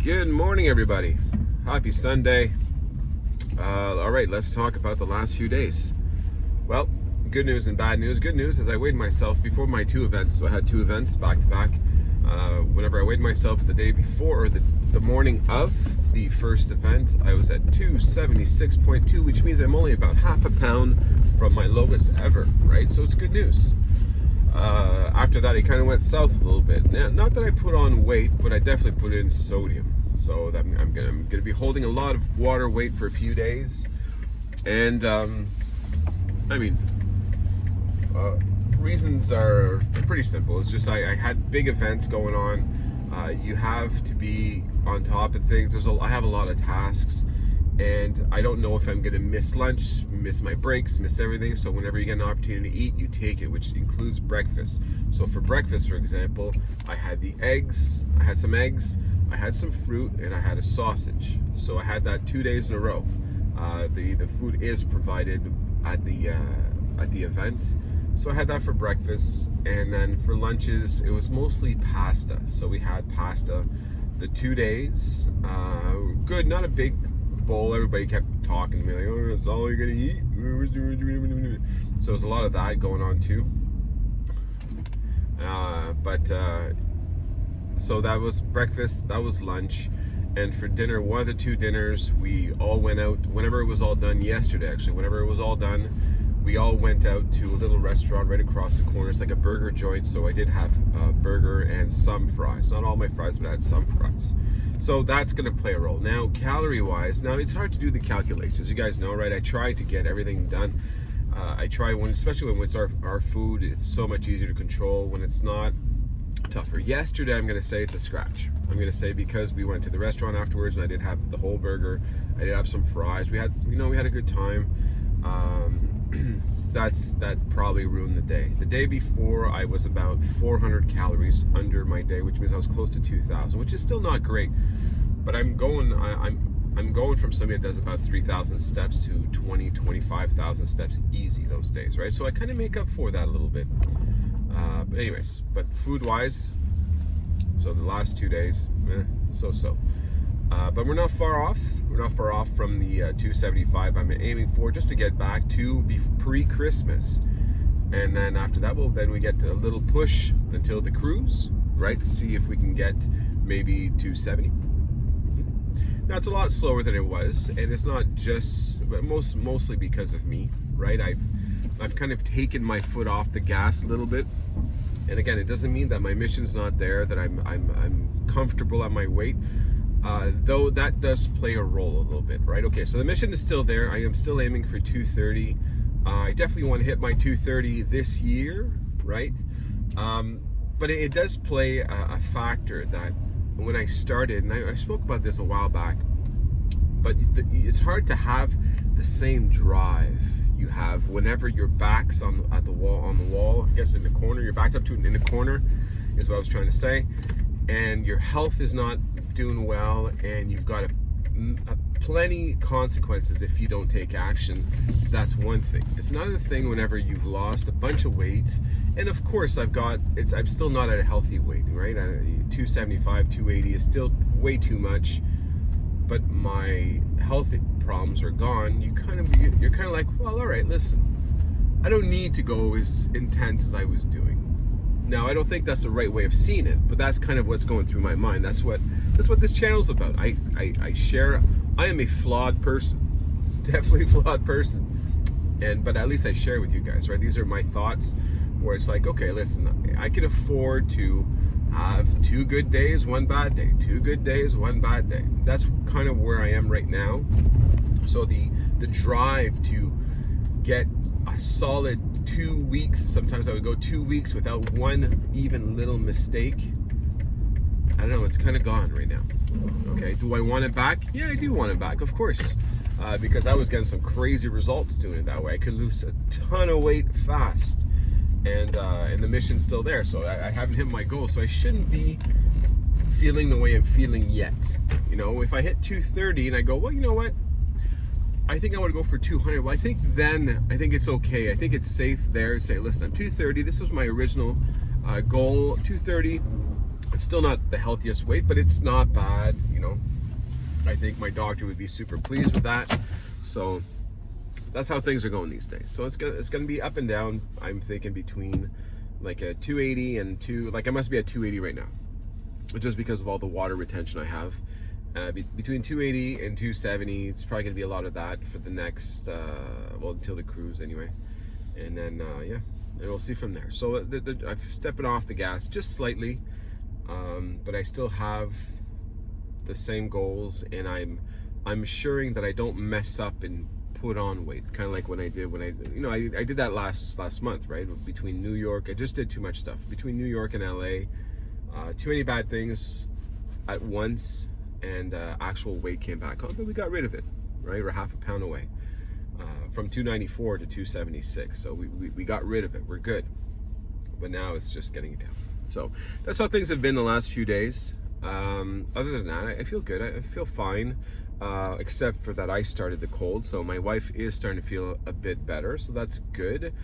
Good morning, everybody. Happy Sunday. All right, let's talk about the last few days. Well, good news and bad news. Good news is I weighed myself before my two events. So I had two events back to back. Whenever I weighed myself the day before, or the morning of the first event, I was at 276.2, which means I'm only about half a pound from my lowest ever, right? So it's good news. After that, it kind of went south a little bit. Now, not that I put on weight, but I definitely put in sodium. So that I'm gonna be holding a lot of water weight for a few days. And reasons are pretty simple. It's just I had big events going on. You have to be on top of things. I have a lot of tasks, and I don't know if I'm gonna miss lunch, miss my breaks, miss everything. So whenever you get an opportunity to eat, you take it, which includes breakfast. So for breakfast, for example, I had some eggs, I had some fruit, and I had a sausage. So I had that 2 days in a row. The food is provided at the event. So I had that for breakfast, and then for lunches, it was mostly pasta. So we had pasta the 2 days. Good, not a big bowl. Everybody kept talking to me like, "Oh, that's all you're gonna eat?" So there's a lot of that going on too. So that was breakfast, that was lunch, and for dinner, one of the two dinners, we all went out. Whenever it was all done yesterday, actually, whenever it was all done, we all went out to a little restaurant right across the corner. It's like a burger joint, so I did have a burger and some fries. Not all my fries, but I had some fries. So that's going to play a role. Now, calorie-wise, now it's hard to do the calculations. You guys know, right? I try to get everything done. I try especially when it's our food, it's so much easier to control. When it's not, tougher. Yesterday, I'm going to say it's a scratch. I'm going to say because we went to the restaurant afterwards, and I did have the whole burger. I did have some fries. We had a good time. That probably ruined the day. The day before, I was about 400 calories under my day, which means I was close to 2,000, which is still not great. But I'm going from somebody that does about 3,000 steps to 25,000 steps easy those days, right? So I kind of make up for that a little bit. But anyways, food-wise, so the last 2 days, so-so. But we're not far off. We're not far off from the 275 I'm aiming for, just to get back to pre-Christmas. And then after that, we get a little push until the cruise, right? To see if we can get maybe 270. Now it's a lot slower than it was, and it's not just, but mostly because of me, right? I've kind of taken my foot off the gas a little bit. And again, it doesn't mean that my mission's not there, that I'm comfortable at my weight. Though that does play a role a little bit, right? Okay, so the mission is still there. I am still aiming for 230. I definitely want to hit my 230 this year, right? But it does play a factor that when I started, and I spoke about this a while back, but it's hard to have the same drive you have whenever your back's on the wall, I guess in the corner, you're backed up in the corner, is what I was trying to say, and your health is not doing well, and you've got plenty consequences if you don't take action. That's one thing. It's another thing whenever you've lost a bunch of weight, and of course I'm still not at a healthy weight, right? 275, 280 is still way too much, but my health problems are gone. You're kind of like, well, all right, listen, I don't need to go as intense as I was doing. Now, I don't think that's the right way of seeing it, but that's kind of what's going through my mind. That's what this channel's about. I am a flawed person, definitely a flawed person, but at least I share with you guys, right? These are my thoughts, where it's like, okay, listen, I can afford to have 2 good days, 1 bad day, 2 good days, 1 bad day. That's kind of where I am right now. So the drive to get a solid 2 weeks, sometimes I would go 2 weeks without one even little mistake. I don't know, it's kind of gone right now. Okay, do I want it back? Yeah, I do want it back, of course, because I was getting some crazy results doing it that way. I could lose a ton of weight fast, and the mission's still there, so I haven't hit my goal, so I shouldn't be feeling the way I'm feeling yet. You know, if I hit 230 and I go, well, you know what, I think I want to go for 200. Well, I think it's okay. I think it's safe there to say, listen, I'm 230. This was my original goal, 230. It's still not the healthiest weight, but it's not bad, you know. I think my doctor would be super pleased with that. So that's how things are going these days. So it's gonna be up and down. I'm thinking between like a 280 and like I must be at 280 right now, just because of all the water retention I have. Between 280 and 270, it's probably gonna be a lot of that for the next, well, until the cruise anyway. And then yeah, and we'll see from there. So I'm stepping off the gas just slightly, but I still have the same goals, and I'm assuring that I don't mess up and put on weight, kind of like when I did that last month, right? Between New York, I just did too much stuff between New York and LA, too many bad things at once, and actual weight came back on, but we got rid of it, right? We're half a pound away from 294 to 276, so we got rid of it. We're good, but now it's just getting down. So that's how things have been the last few days. Other than that, I feel good. I feel fine, except for that I started the cold. So my wife is starting to feel a bit better, so that's good.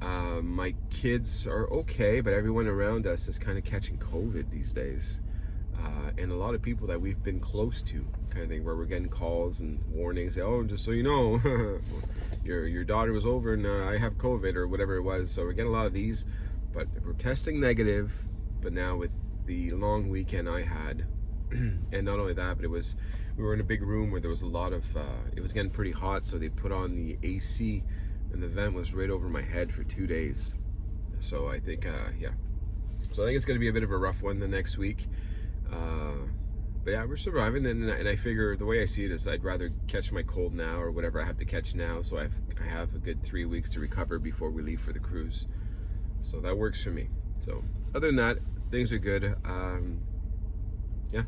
My kids are okay, but everyone around us is kind of catching COVID these days. And a lot of people that we've been close to, kind of thing, where we're getting calls and warnings. Oh, just so you know, your daughter was over and I have COVID or whatever it was. So we're getting a lot of these, but we're testing negative. But now with the long weekend I had, and not only that, but we were in a big room where there was a lot of, it was getting pretty hot, so they put on the AC, and the vent was right over my head for 2 days. So I think, yeah. So I think it's going to be a bit of a rough one the next week. But yeah, we're surviving, and I figure the way I see it is I'd rather catch my cold now, or whatever I have to catch now, so I have a good 3 weeks to recover before we leave for the cruise. So that works for me. So other than that, things are good. Yeah,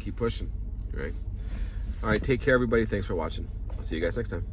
keep pushing, right? All right, take care, everybody. Thanks for watching. I'll see you guys next time.